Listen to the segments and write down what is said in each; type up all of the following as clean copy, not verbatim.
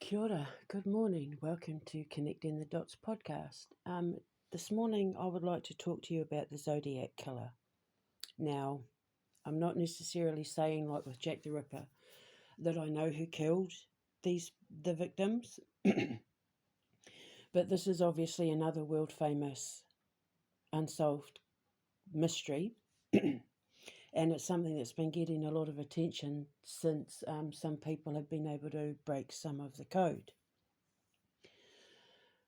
Kia ora, good morning. Welcome to Connecting the Dots podcast. This morning I would like to talk to you about the Zodiac killer. Now, I'm not necessarily saying, like with Jack the Ripper, that I know who killed the victims, but this is obviously another world famous unsolved mystery. And it's something that's been getting a lot of attention since some people have been able to break some of the code.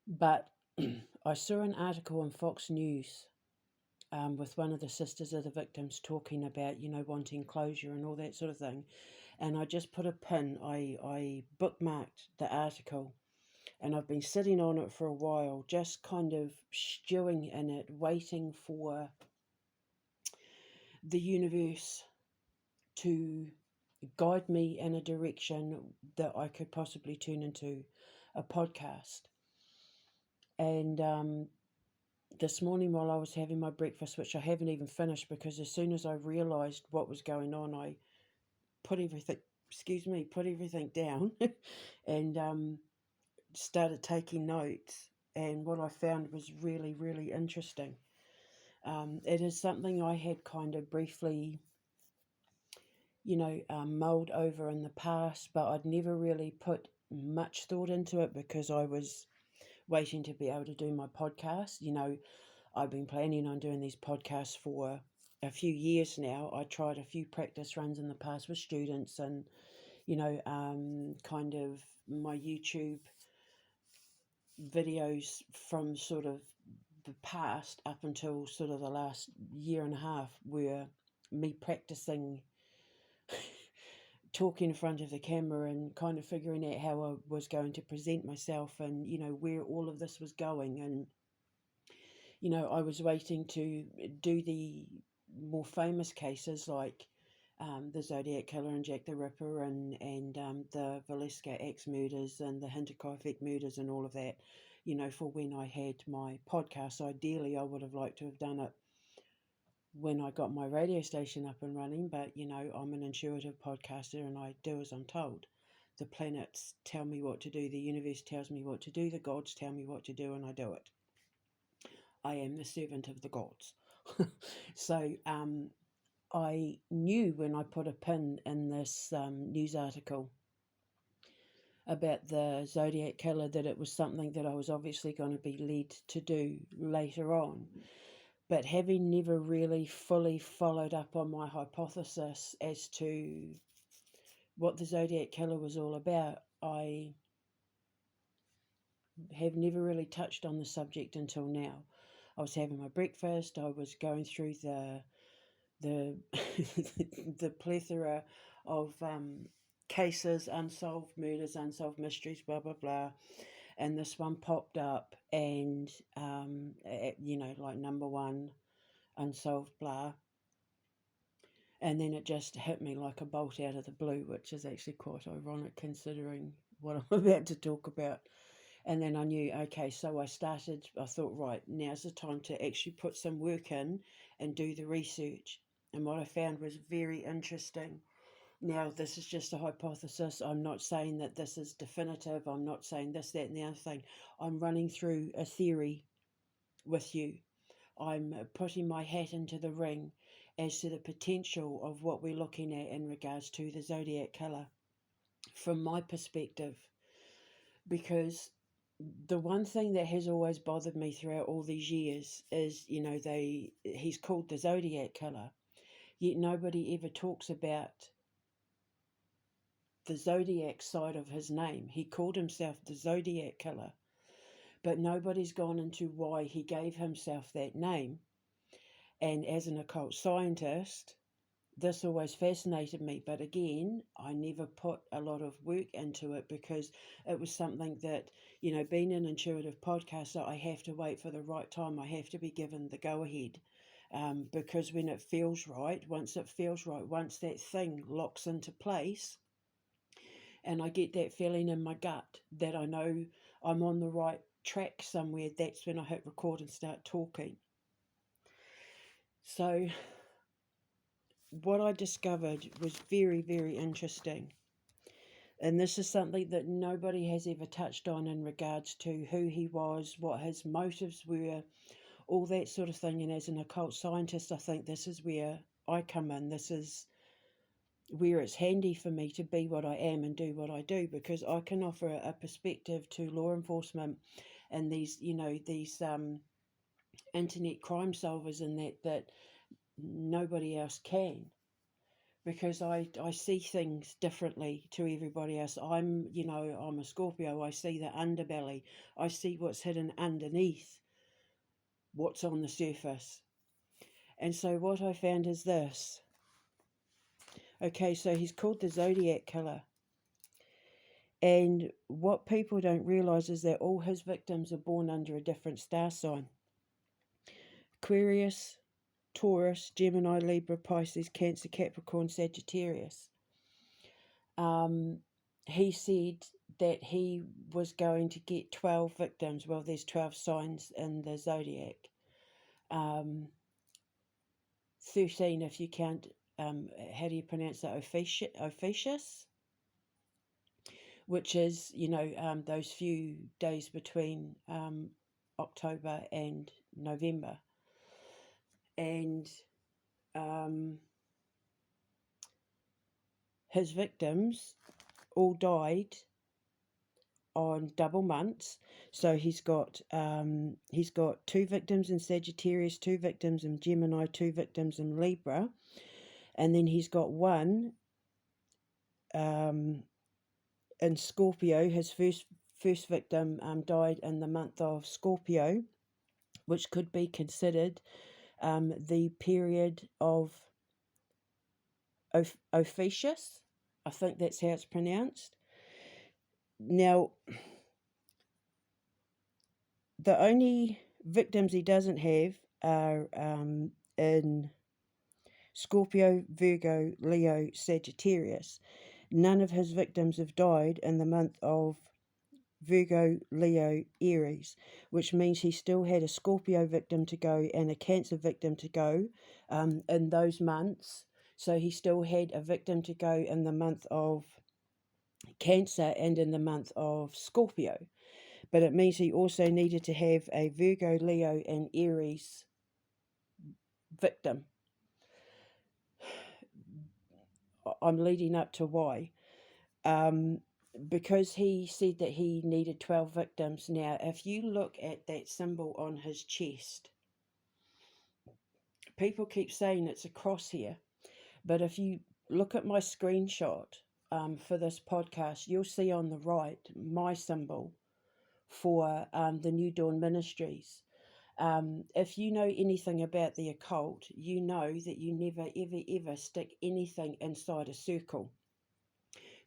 But I saw an article on Fox News with one of the sisters of the victims talking about, wanting closure and all that sort of thing. And I just put a pin. I bookmarked the article and I've been sitting on it for a while, just kind of stewing in it, waiting for the universe to guide me in a direction that I could possibly turn into a podcast. And this morning while I was having my breakfast, which I haven't even finished because as soon as I realised what was going on, I put everything down and started taking notes. And what I found was really, really interesting. It is something I had kind of briefly, mulled over in the past, but I'd never really put much thought into it because I was waiting to be able to do my podcast. I've been planning on doing these podcasts for a few years now. I tried a few practice runs in the past with students and, kind of my YouTube videos from sort of the past up until sort of the last year and a half were me practicing talking in front of the camera and kind of figuring out how I was going to present myself and, where all of this was going. And I was waiting to do the more famous cases like the Zodiac Killer and Jack the Ripper and the Valeska Axe murders and the Hinterkaifeck murders and all of that, for when I had my podcast. Ideally, I would have liked to have done it when I got my radio station up and running, but, I'm an intuitive podcaster and I do as I'm told. The planets tell me what to do, the universe tells me what to do, the gods tell me what to do, and I do it. I am the servant of the gods. So I knew when I put a pin in this news article about the Zodiac Killer that it was something that I was obviously going to be led to do later on. But having never really fully followed up on my hypothesis as to what the Zodiac Killer was all about, I have never really touched on the subject until now. I was having my breakfast, I was going through the the plethora of cases, unsolved murders, unsolved mysteries, blah blah blah, and this one popped up, and like number one, unsolved blah, and then it just hit me like a bolt out of the blue, which is actually quite ironic considering what I'm about to talk about. And then I knew, okay, so I thought, right, now's the time to actually put some work in and do the research. And what I found was very interesting. Now, this is just a hypothesis. I'm not saying that this is definitive. I'm not saying this, that, and the other thing. I'm running through a theory with you. I'm putting my hat into the ring as to the potential of what we're looking at in regards to the Zodiac Killer from my perspective. Because the one thing that has always bothered me throughout all these years is, he's called the Zodiac Killer, yet nobody ever talks about the Zodiac side of his name. He called himself the Zodiac Killer, but nobody's gone into why he gave himself that name. And as an occult scientist, this always fascinated me, but again, I never put a lot of work into it because it was something that, being an intuitive podcaster, I have to wait for the right time. I have to be given the go-ahead, because when it feels right, once that thing locks into place, and I get that feeling in my gut that I know I'm on the right track somewhere, that's when I hit record and start talking. So what I discovered was very, very interesting. And this is something that nobody has ever touched on in regards to who he was, what his motives were, all that sort of thing. And as an occult scientist, I think this is where I come in. This is where it's handy for me to be what I am and do what I do, because I can offer a perspective to law enforcement and these, these internet crime solvers and that nobody else can, because I see things differently to everybody else. I'm a Scorpio. I see the underbelly. I see what's hidden underneath what's on the surface. And so what I found is this. Okay, so he's called the Zodiac killer. And what people don't realize is that all his victims are born under a different star sign. Aquarius, Taurus, Gemini, Libra, Pisces, Cancer, Capricorn, Sagittarius. He said that he was going to get 12 victims. Well, there's 12 signs in the Zodiac. 13 if you count, how do you pronounce that, Ophiuchus? Which is, those few days between October and November. And his victims all died on double months. So he's got 2 victims in Sagittarius, 2 victims in Gemini, 2 victims in Libra, and then he's got one in Scorpio. His first victim died in the month of Scorpio, which could be considered the period of Ophiuchus. I think that's how it's pronounced. Now, the only victims he doesn't have are in Scorpio, Virgo, Leo, Sagittarius. None of his victims have died in the month of Virgo, Leo, Aries, which means he still had a Scorpio victim to go and a Cancer victim to go in those months. So he still had a victim to go in the month of Cancer and in the month of Scorpio. But it means he also needed to have a Virgo, Leo, and Aries victim. I'm leading up to why. Because he said that he needed 12 victims. Now, if you look at that symbol on his chest, people keep saying it's a cross here, but if you look at my screenshot for this podcast, you'll see on the right my symbol for the New Dawn Ministries. If you know anything about the occult, you know that you never, ever, ever stick anything inside a circle.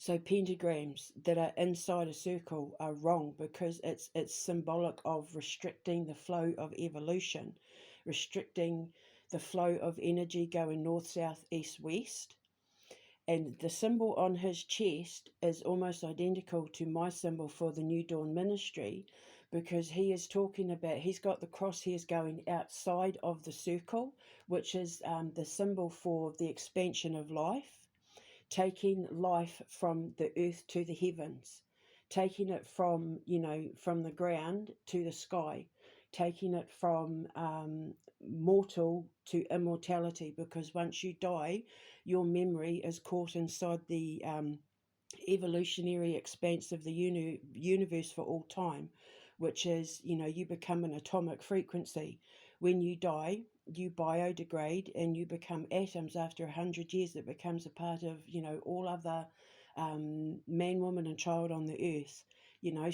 So pentagrams that are inside a circle are wrong, because it's symbolic of restricting the flow of evolution, restricting the flow of energy going north, south, east, west. And the symbol on his chest is almost identical to my symbol for the New Dawn Ministry, because he is talking about, he's got the crosshairs going outside of the circle, which is the symbol for the expansion of life. Taking life from the earth to the heavens, taking it from, from the ground to the sky, taking it from mortal to immortality, because once you die, your memory is caught inside the evolutionary expanse of the universe for all time, which is, you become an atomic frequency. When you die, you biodegrade and you become atoms. After 100 years, it becomes a part of, all other man, woman and child on the earth,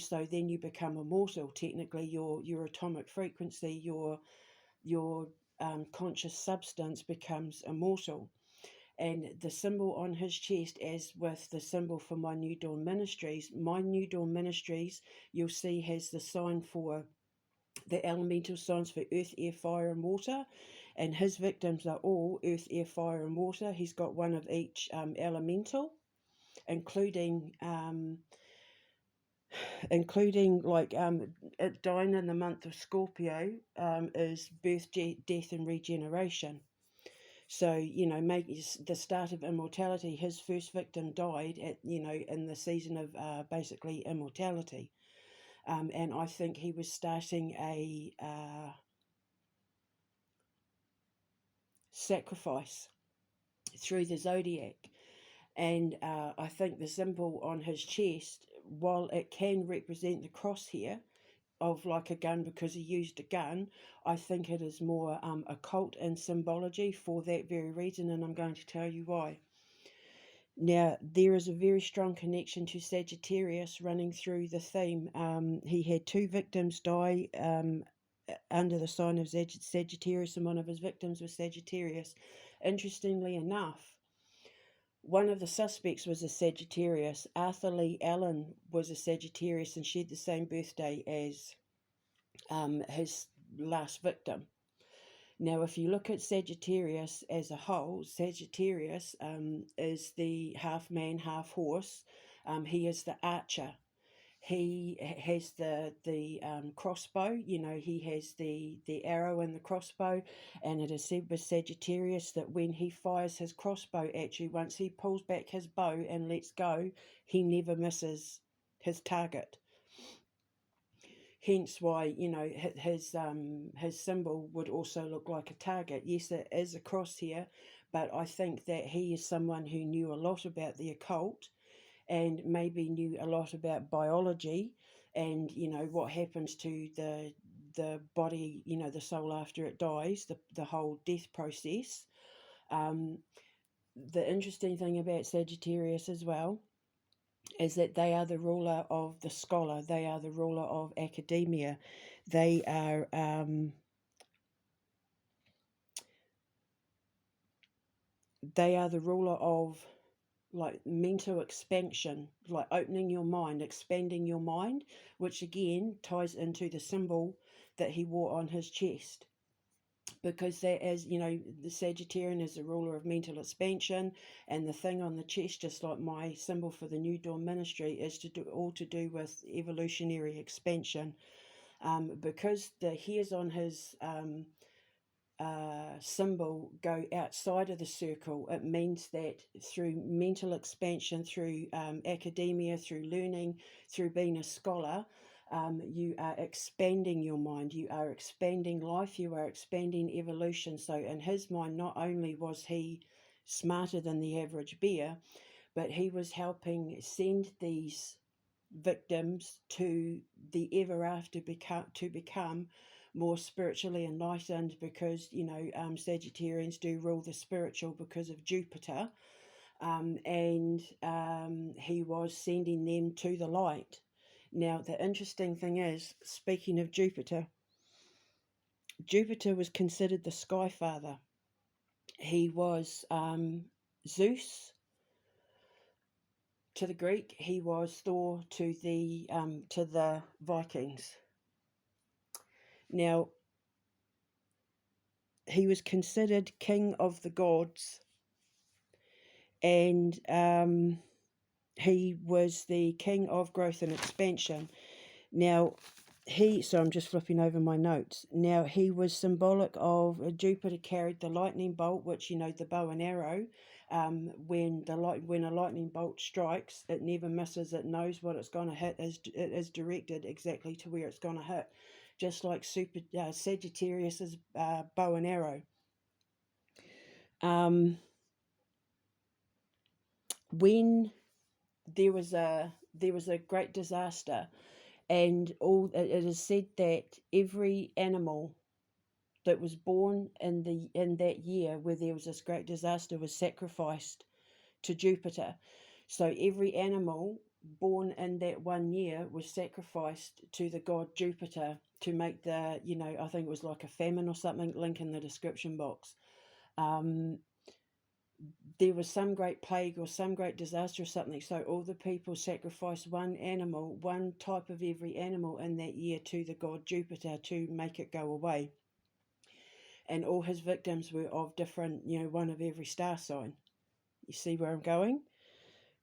so then you become immortal. Technically, your atomic frequency, your conscious substance becomes immortal. And the symbol on his chest, as with the symbol for my New Dawn Ministries, you'll see, has the sign for the elemental signs for earth, air, fire and water, and his victims are all earth, air, fire and water. He's got one of each elemental, including like dying in the month of Scorpio is birth, death and regeneration. So, make the start of immortality. His first victim died at, in the season of basically immortality. And I think he was starting a sacrifice through the Zodiac. And I think the symbol on his chest, while it can represent the crosshair of like a gun because he used a gun, I think it is more occult in symbology for that very reason, and I'm going to tell you why. Now, there is a very strong connection to Sagittarius running through the theme. He had two victims die under the sign of Sagittarius, and one of his victims was Sagittarius. Interestingly enough, one of the suspects was a Sagittarius. Arthur Lee Allen was a Sagittarius and shared the same birthday as his last victim. Now, if you look at Sagittarius as a whole, Sagittarius is the half man, half horse. He is the archer. He has the crossbow. He has the arrow and the crossbow, and it is said with Sagittarius that when he fires his crossbow at you, once he pulls back his bow and lets go, he never misses his target. Hence why, his symbol would also look like a target. Yes, it is a crosshair, but I think that he is someone who knew a lot about the occult and maybe knew a lot about biology and, what happens to the body, the soul after it dies, the whole death process. The interesting thing about Sagittarius as well is that they are the ruler of the scholar. They are the ruler of academia. They are the ruler of like mental expansion, like opening your mind, expanding your mind, which again ties into the symbol that he wore on his chest. Because that, as the Sagittarian is the ruler of mental expansion, and the thing on the chest, just like my symbol for the New Dawn Ministry, is to do with evolutionary expansion. Because the hairs on his symbol go outside of the circle, it means that through mental expansion, through academia, through learning, through being a scholar, you are expanding your mind, you are expanding life, you are expanding evolution. So in his mind, not only was he smarter than the average bear, but he was helping send these victims to the ever after to become more spiritually enlightened, because Sagittarians do rule the spiritual because of Jupiter, and he was sending them to the light. Now, the interesting thing is, speaking of Jupiter was considered the sky father. He was Zeus to the Greek. He was Thor to the Vikings. Now, he was considered king of the gods, and he was the king of growth and expansion. Now, so I'm just flipping over my notes. Now, he was symbolic of Jupiter carried the lightning bolt, which, the bow and arrow. When a lightning bolt strikes, it never misses. It knows what it's going to hit. It is directed exactly to where it's going to hit, just like Sagittarius's bow and arrow. When there was a great disaster, and it is said that every animal that was born in that year where there was this great disaster was sacrificed to Jupiter. So every animal born in that 1 year was sacrificed to the god Jupiter to make the, I think it was like a famine or something. Link in the description box. There was some great plague or some great disaster or something, so all the people sacrificed one animal, one type of every animal in that year, to the god Jupiter to make it go away. And all his victims were of different, one of every star sign. You see where I'm going?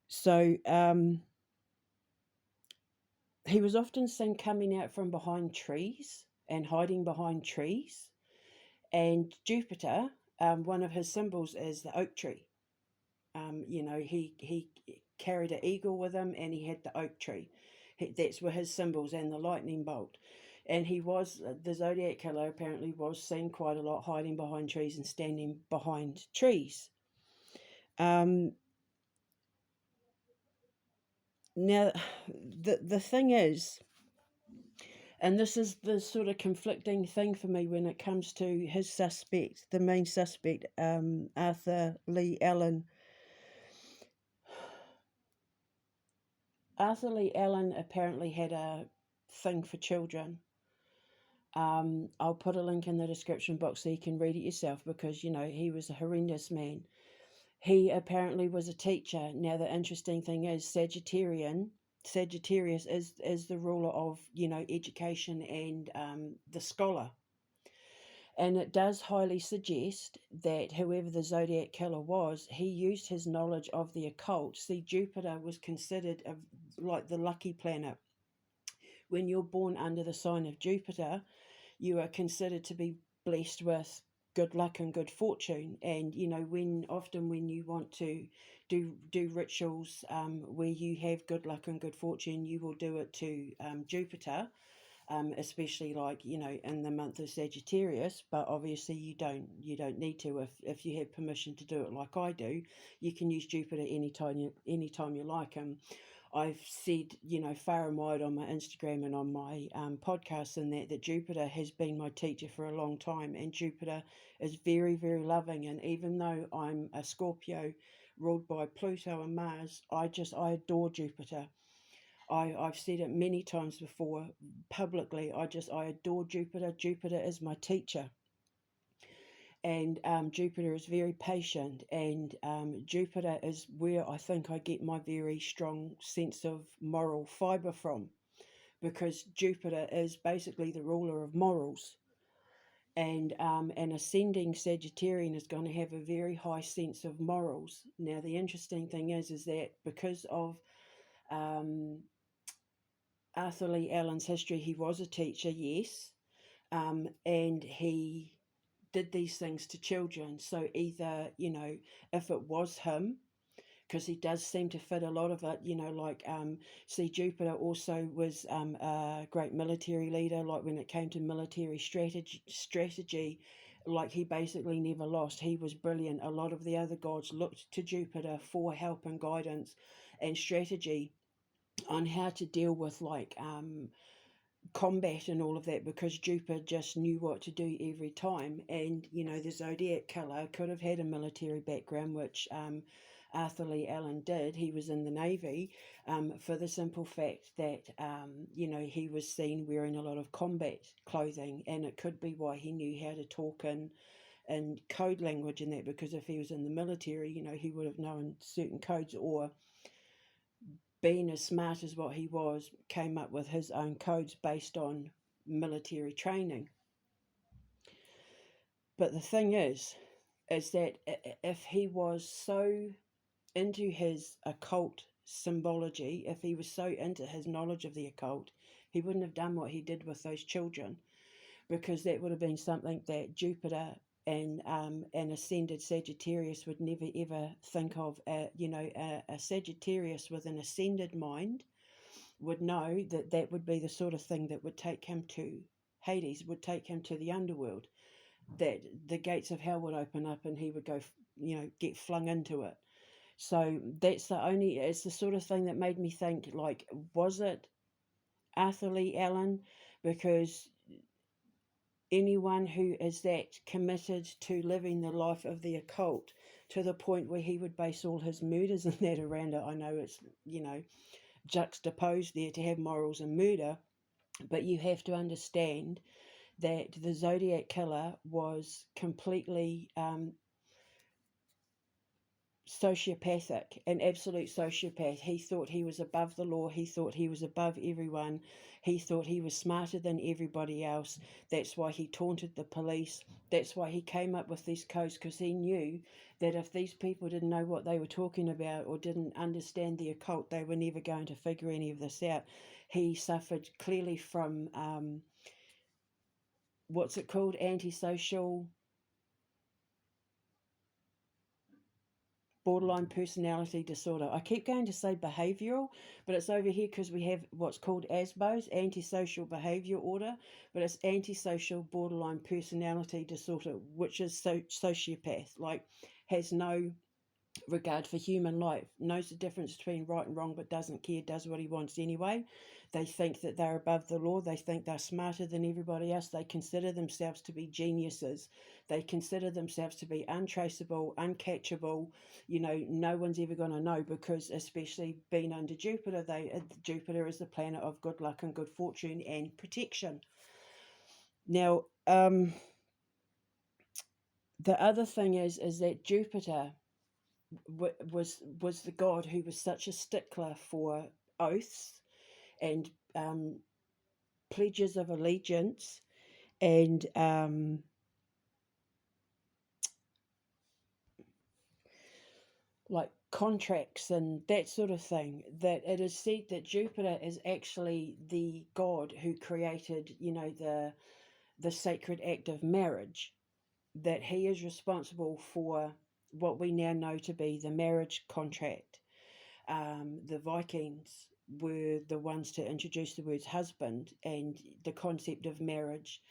So he was often seen coming out from behind trees and hiding behind trees. And Jupiter one of his symbols is the oak tree. He carried an eagle with him, and he had the oak tree. That's were his symbols, and the lightning bolt. And he was the Zodiac killer. Apparently, was seen quite a lot hiding behind trees and standing behind trees. Now, the thing is, and this is the sort of conflicting thing for me when it comes to his suspect, the main suspect, Arthur Lee Allen. Arthur Lee Allen apparently had a thing for children. I'll put a link in the description box so you can read it yourself, because he was a horrendous man. He apparently was a teacher. Now the interesting thing is Sagittarius is the ruler of education and the scholar. And it does highly suggest that whoever the Zodiac killer was, he used his knowledge of the occult. See, Jupiter was considered like the lucky planet. When you're born under the sign of Jupiter, you are considered to be blessed with good luck and good fortune. And when you want to do rituals where you have good luck and good fortune, you will do it to Jupiter. Especially in the month of Sagittarius, but obviously you don't need to. If you have permission to do it like I do, you can use Jupiter anytime you like. I've said far and wide on my Instagram and on my podcast and that Jupiter has been my teacher for a long time, and Jupiter is very, very loving. And even though I'm a Scorpio ruled by Pluto and Mars, I adore Jupiter. I've said it many times before publicly. I adore Jupiter. Jupiter is my teacher. And Jupiter is very patient. And Jupiter is where I think I get my very strong sense of moral fibre from. Because Jupiter is basically the ruler of morals. And an ascending Sagittarian is going to have a very high sense of morals. Now, the interesting thing is that because of Arthur Lee Allen's history, he was a teacher, yes, and he did these things to children. So either, if it was him, because he does seem to fit a lot of it, see, Jupiter also was a great military leader. Like when it came to military strategy, like he basically never lost. He was brilliant. A lot of the other gods looked to Jupiter for help and guidance and strategy on how to deal with combat and all of that, because Jupiter just knew what to do every time. And the Zodiac killer could have had a military background, which Arthur Lee Allen did. He was in the Navy, for the simple fact that he was seen wearing a lot of combat clothing, and it could be why he knew how to talk in code language and that, because if he was in the military, he would have known certain codes, or being as smart as what he was, came up with his own codes based on military training. But the thing is that if he was so into his occult symbology, if he was so into his knowledge of the occult, he wouldn't have done what he did with those children, because that would have been something that Jupiter and an ascended Sagittarius would never ever think of. A Sagittarius with an ascended mind would know that would be the sort of thing that would take him to Hades, would take him to the underworld, that the gates of hell would open up and he would go, get flung into it. So it's the sort of thing that made me think, like, was it Arthur Lee Allen? Because anyone who is that committed to living the life of the occult to the point where he would base all his murders and that around it. I know it's, juxtaposed there to have morals and murder, but you have to understand that the Zodiac killer was completely sociopathic, an absolute sociopath. He thought he was above the law. He thought he was above everyone. He thought he was smarter than everybody else. That's why he taunted the police. That's why he came up with these codes, because he knew that if these people didn't know what they were talking about or didn't understand the occult, they were never going to figure any of this out. He suffered clearly from what's it called? Antisocial borderline personality disorder. I keep going to say behavioural, but it's over here because we have what's called ASBO's, antisocial behaviour order, but it's antisocial borderline personality disorder, which is sociopath, like has no regard for human life, knows the difference between right and wrong, but doesn't care, does what he wants anyway. They think that they're above the law. They think they're smarter than everybody else. They consider themselves to be geniuses. They consider themselves to be untraceable, uncatchable. You know, no one's ever going to know, because especially being under Jupiter, Jupiter is the planet of good luck and good fortune and protection. Now, the other thing is that Jupiter was the god who was such a stickler for oaths and pledges of allegiance and like contracts and that sort of thing, that it is said that Jupiter is actually the god who created, you know, the sacred act of marriage, that he is responsible for what we now know to be the marriage contract. The Vikings were the ones to introduce the words husband and the concept of marriage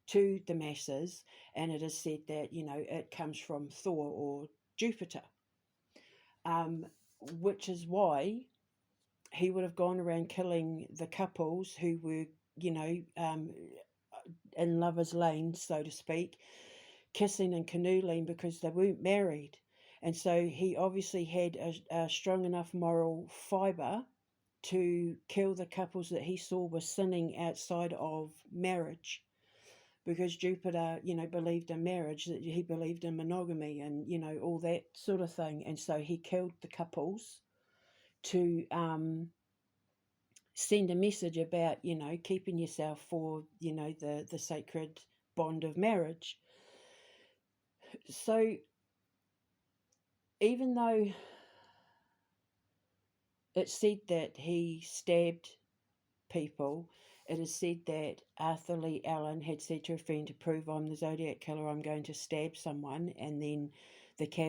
to the masses, and it is said that, you know, it comes from Thor or Jupiter, which is why he would have gone around killing the couples who were, you know, in lovers' lane, so to speak, kissing and canoodling because they weren't married. And so he obviously had a strong enough moral fibre to kill the couples that he saw were sinning outside of marriage, because Jupiter, you know, believed in marriage, that he believed in monogamy and, you know, all that sort of thing. And so he killed the couples to send a message about, you know, keeping yourself for, you know, the sacred bond of marriage. So even though it's said that he stabbed people, it is said that Arthur Lee Allen had said to a friend, to prove I'm the Zodiac killer, I'm going to stab someone, and then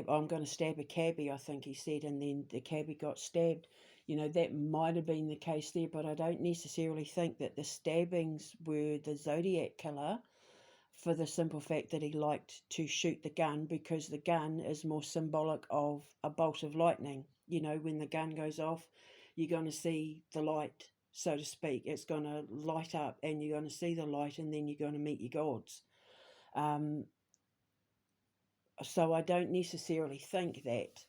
I'm going to stab a cabbie, I think he said, and then the cabbie got stabbed. You know, that might have been the case there, but I don't necessarily think that the stabbings were the Zodiac killer, for the simple fact that he liked to shoot the gun, because the gun is more symbolic of a bolt of lightning. You know, when the gun goes off, you're going to see the light, so to speak. It's going to light up and you're going to see the light, and then you're going to meet your gods. So I don't necessarily think that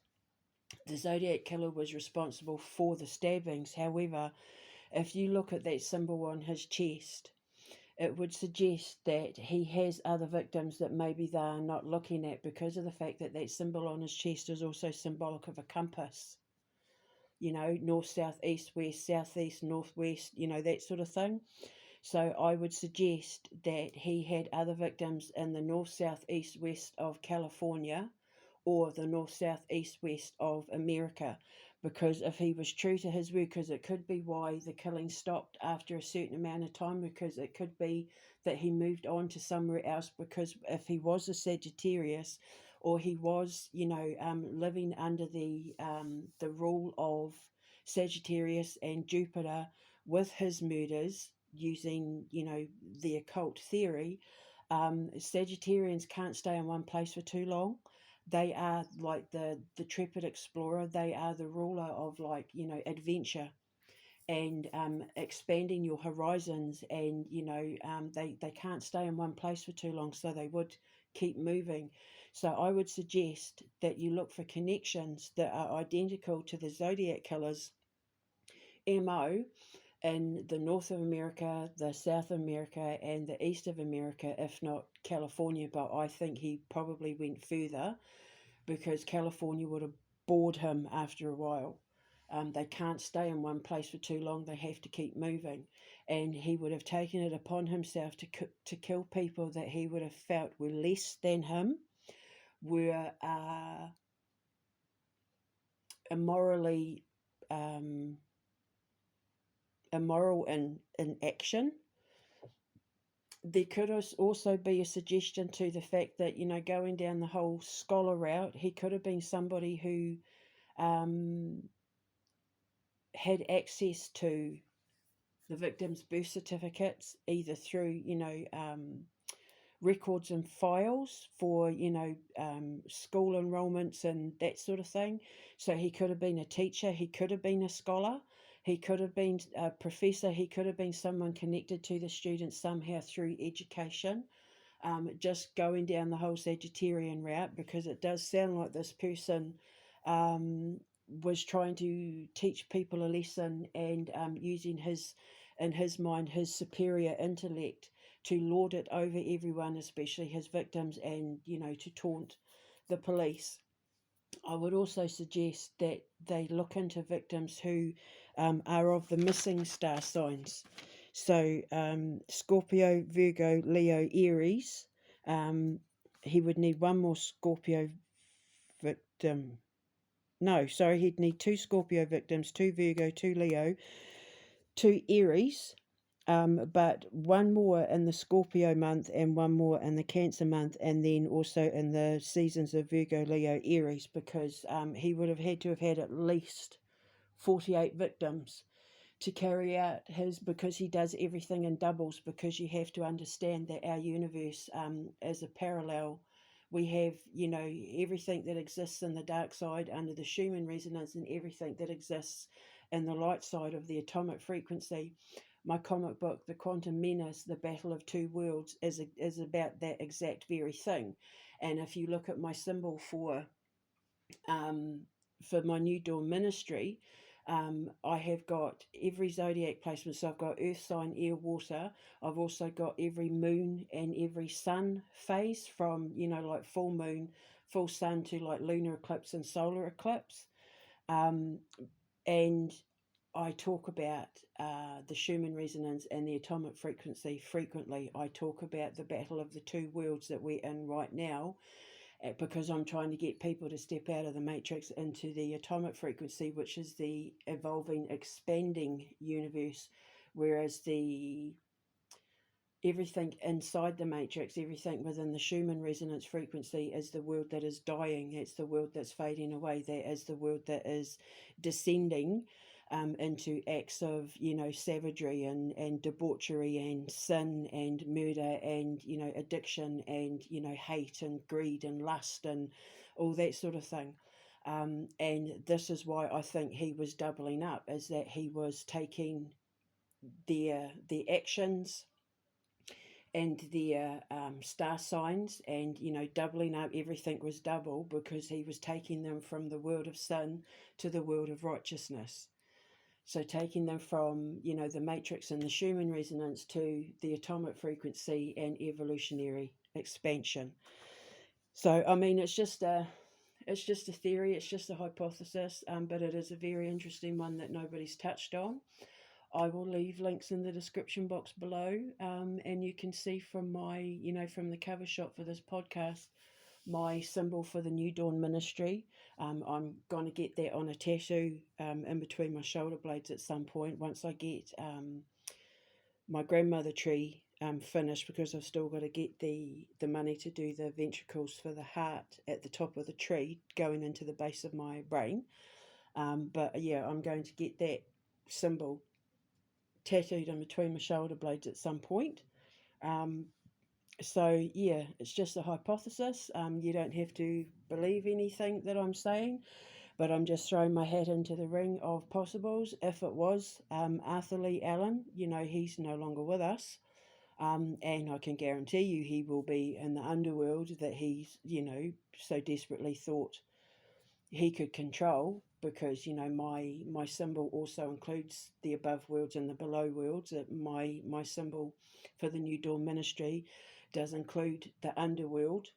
the Zodiac killer was responsible for the stabbings. However, if you look at that symbol on his chest, it would suggest that he has other victims that maybe they are not looking at, because of the fact that that symbol on his chest is also symbolic of a compass. You know, north, south, east, west, southeast, northwest, you know, that sort of thing. So I would suggest that he had other victims in the north, south, east, west of California, or the north, south, east, west of America. Because if he was true to his word, because it could be why the killing stopped after a certain amount of time, because it could be that he moved on to somewhere else, because if he was a Sagittarius, or he was, you know, living under the rule of Sagittarius and Jupiter with his murders, using, you know, the occult theory, Sagittarians can't stay in one place for too long. They are like the trepid explorer. They are the ruler of, like, you know, adventure and expanding your horizons. And, you know, they can't stay in one place for too long, so they would keep moving. So I would suggest that you look for connections that are identical to the Zodiac killer's MO in the North of America, the South of America, and the East of America, if not California. But I think he probably went further, because California would have bored him after a while. They can't stay in one place for too long. They have to keep moving. And he would have taken it upon himself to kill people that he would have felt were less than him, were immorally immoral in action, there could also be a suggestion to the fact that, going down the whole scholar route, he could have been somebody who um, had access to the victim's birth certificates, either through, records and files for, school enrollments and that sort of thing. So he could have been a teacher, he could have been a scholar, he could have been a professor, he could have been someone connected to the students somehow through education. Just going down the whole Sagittarian route, because it does sound like this person um, was trying to teach people a lesson, and using in his mind, his superior intellect to lord it over everyone, especially his victims, and, to taunt the police. I would also suggest that they look into victims who are of the missing star signs. So Scorpio, Virgo, Leo, Aries. He would need one more Scorpio victim. No, sorry, he'd need 2 Scorpio victims, 2 Virgo, 2 Leo, 2 Aries, but one more in the Scorpio month and one more in the Cancer month, and then also in the seasons of Virgo, Leo, Aries, because he would have had to have had at least 48 victims to carry out his, because he does everything in doubles, because you have to understand that our universe is a parallel. We have, everything that exists in the dark side under the Schumann resonance, and everything that exists in the light side of the atomic frequency. My comic book, The Quantum Menace, The Battle of Two Worlds, is about that exact very thing. And if you look at my symbol um, for my New Dawn ministry, I have got every zodiac placement. So I've got earth sign, air, water. I've also got every moon and every sun phase, from, like full moon, full sun, to like lunar eclipse and solar eclipse. Um, and I talk about the Schumann resonance and the atomic frequency frequently. I talk about the battle of the two worlds that we're in right now, because I'm trying to get people to step out of the matrix into the atomic frequency, which is the evolving, expanding universe, whereas the everything inside the matrix, everything within the Schumann resonance frequency, is the world that is dying. It's the world that's fading away. That is the world that is descending into acts of, savagery and debauchery and sin and murder and, addiction and, hate and greed and lust and all that sort of thing. And this is why I think he was doubling up, is that he was taking their actions and their star signs, and, doubling up. Everything was double, because he was taking them from the world of sin to the world of righteousness. So taking them from, the matrix and the Schumann resonance to the atomic frequency and evolutionary expansion. So I mean, it's just a theory, it's just a hypothesis, but it is a very interesting one that nobody's touched on. I will leave links in the description box below, and you can see from my, from the cover shot for this podcast, my symbol for the New Dawn ministry. I'm going to get that on a tattoo in between my shoulder blades at some point, once I get my grandmother tree finished, because I've still got to get the money to do the ventricles for the heart at the top of the tree going into the base of my brain. But yeah, I'm going to get that symbol tattooed in between my shoulder blades at some point. So yeah, it's just a hypothesis. You don't have to believe anything that I'm saying, but I'm just throwing my hat into the ring of possibles. If it was Arthur Lee Allen, he's no longer with us. And I can guarantee you he will be in the underworld that he's, so desperately thought he could control, because, my symbol also includes the above worlds and the below worlds. My symbol for the New Dawn ministry does include the underworld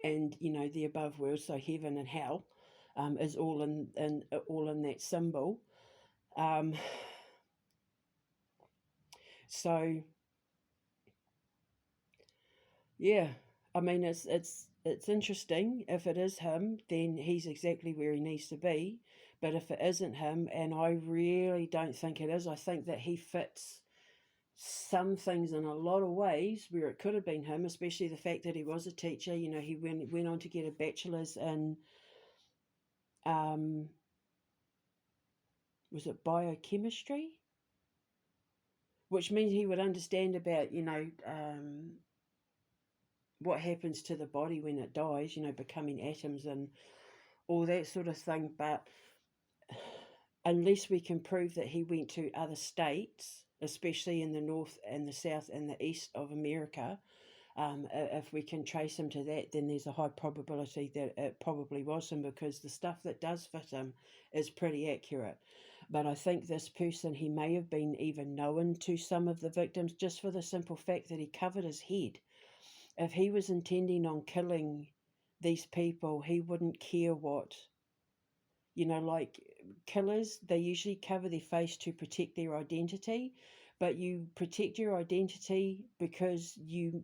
and, the above world, so heaven and hell, is all in that symbol. So yeah, I mean, it's interesting. If it is him, then he's exactly where he needs to be. But if it isn't him, and I really don't think it is, I think that he fits some things in a lot of ways where it could have been him, especially the fact that he was a teacher. You know, he went on to get a bachelor's in, um, was it biochemistry? Which means he would understand about, what happens to the body when it dies, becoming atoms and all that sort of thing. But unless we can prove that he went to other states, especially in the north and the south and the east of America, if we can trace him to that, then there's a high probability that it probably was him, because the stuff that does fit him is pretty accurate. But I think this person, he may have been even known to some of the victims, just for the simple fact that he covered his head. If he was intending on killing these people, he wouldn't care what, like killers, they usually cover their face to protect their identity, but you protect your identity because you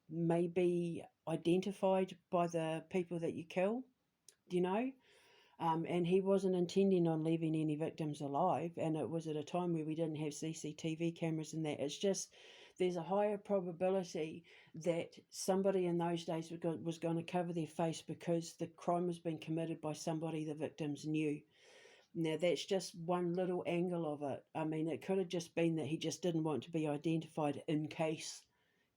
may be identified by the people that you kill, you know? And he wasn't intending on leaving any victims alive, and it was at a time where we didn't have CCTV cameras and that. It's just, there's a higher probability that somebody in those days was going to cover their face because the crime was being committed by somebody the victims knew. Now, that's just one little angle of it. I mean, it could have just been that he just didn't want to be identified in case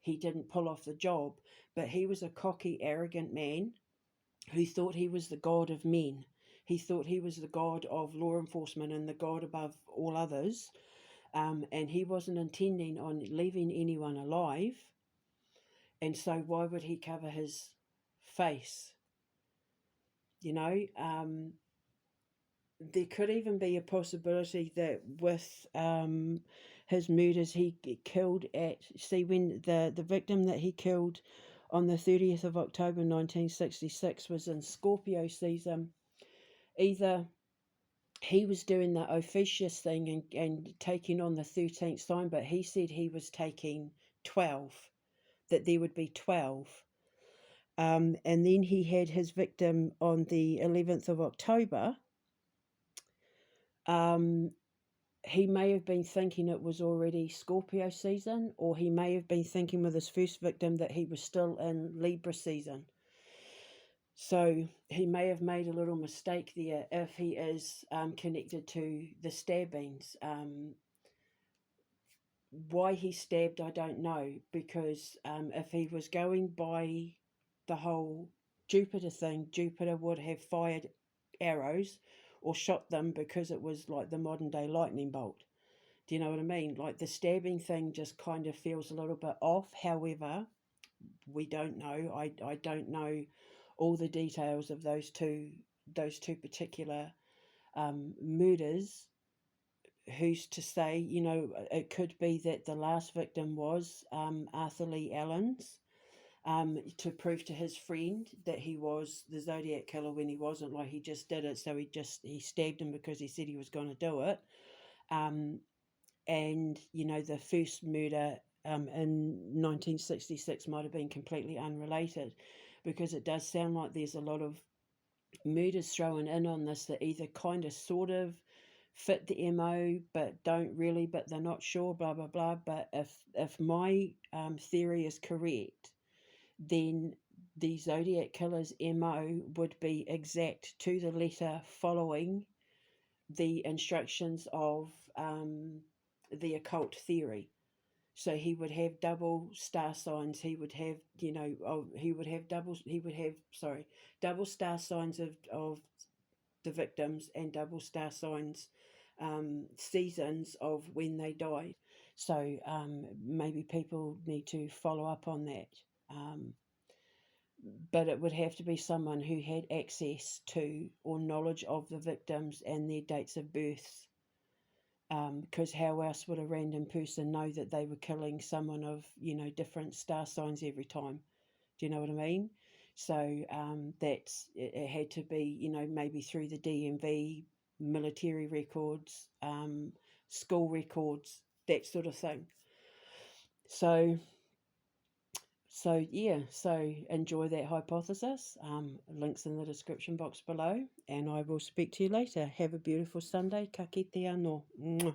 he didn't pull off the job. But he was a cocky, arrogant man who thought he was the god of men. He thought he was the god of law enforcement and the god above all others. And he wasn't intending on leaving anyone alive. And so why would he cover his face? There could even be a possibility that with his murders, he killed when the victim that he killed on the 30th of October 1966 was in Scorpio season. Either he was doing the Ophiuchus thing and taking on the 13th sign, but he said he was taking 12, that there would be 12. And then he had his victim on the 11th of October. He may have been thinking it was already Scorpio season, or he may have been thinking with his first victim that he was still in Libra season. So he may have made a little mistake there if he is connected to the stabbings. Why he stabbed, I don't know, because if he was going by the whole Jupiter thing, Jupiter would have fired arrows or shot them, because it was like the modern day lightning bolt. Do you know what I mean? Like the stabbing thing just kind of feels a little bit off. However, we don't know. I don't know all the details of those two particular murders. Who's to say? It could be that the last victim was Arthur Lee Allen's, to prove to his friend that he was the Zodiac killer when he wasn't. Like, he just did it, so he stabbed him because he said he was going to do it. And the first murder in 1966 might have been completely unrelated, because it does sound like there's a lot of murders thrown in on this that either kind of sort of fit the MO but don't really, but they're not sure, blah blah blah. But if my theory is correct, then the Zodiac killer's MO would be exact to the letter, following the instructions of the occult theory. So he would have double star signs. He would have, double star signs of the victims, and double star signs seasons of when they died. So maybe people need to follow up on that. But it would have to be someone who had access to or knowledge of the victims and their dates of births. Because how else would a random person know that they were killing someone of, different star signs every time? Do you know what I mean? So it had to be, maybe through the DMV, military records, school records, that sort of thing. So enjoy that hypothesis. Links in the description box below, and I will speak to you later. Have a beautiful Sunday. Ka kite anō. Mwah.